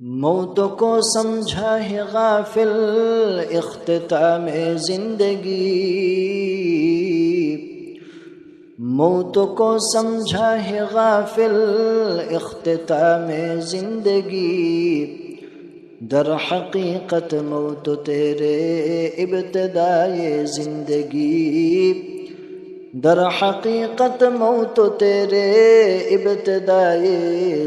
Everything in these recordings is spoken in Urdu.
موت کو سمجھا ہے غافل اختتام زندگی، موت کو سمجھا ہے غافل اختتام زندگی، در حقیقت موت تیرے ابتدائے زندگی، در حقیقت موت تیرے ابتدائے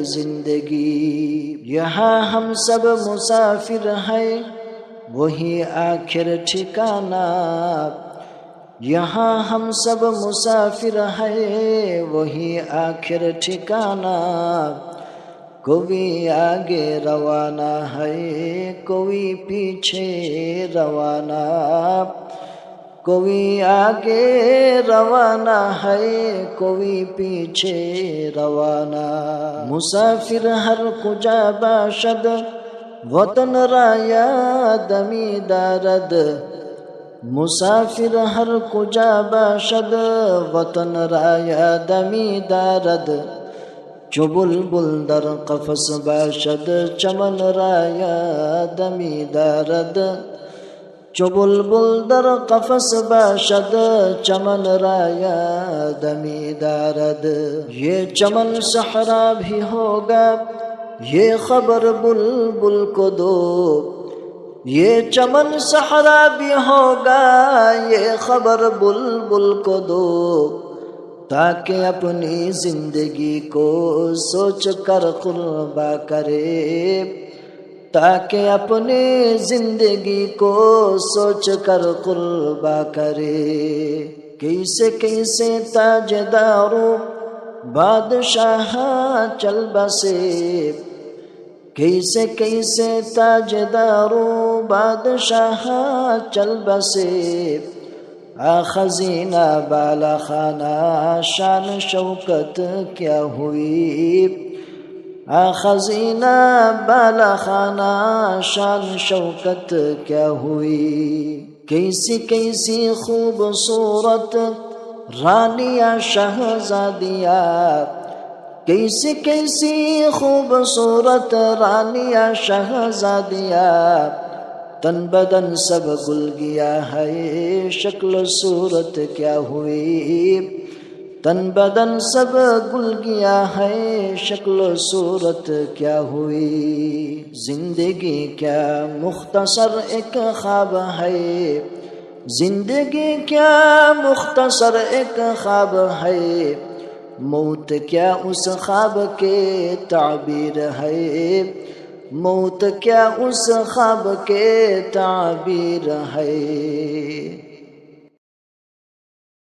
زندگی۔ یہاں ہم سب مسافر ہیں وہی آخر ٹھکانہ، یہاں ہم سب مسافر ہیں وہی آخر ٹھکانہ، کوئی آگے روانہ ہے کوئی پیچھے روانہ، کوئی آگے روانہ ہے کوئی پیچھے روانہ۔ مسافر ہر کجا باشد وطن را یاد می دارد، مسافر ہر کجا باشد وطن را یاد می دارد، چو بلبل در قفس باشد چمن را یاد می دارد، چو بلبل در قفس باشد چمن را یاد می دارد۔ یہ چمن صحرا بھی ہوگا یہ خبر بلبل کو دو، یہ چمن صحرا بھی ہوگا یہ خبر بلبل کو دو، تاکہ اپنی زندگی کو سوچ کر قربا کرے، تاکہ اپنی زندگی کو سوچ کر قربا کرے۔ کیسے کیسے تاجداروں بادشاہ چل بسے، کیسے کیسے تاجداروں بادشاہ چل بسے، خزینہ بالا خانہ شان شوکت کیا ہوئی، خزینہ بالا خانہ شان شوکت کیا ہوئی۔ کیسی کیسی خوبصورت رانیاں شہزادیاں، کیسی کیسی خوبصورت رانیاں شہزادیاں، تن بدن سب گل گیا ہے شکل صورت کیا ہوئی، تن بدن سب گل گیا ہے شکل صورت کیا ہوئی۔ زندگی کیا مختصر ایک خواب ہے، زندگی کیا مختصر ایک خواب ہے، موت کیا اس خواب کے تعبیر ہے، موت کیا اس خواب کے تعبیر ہے۔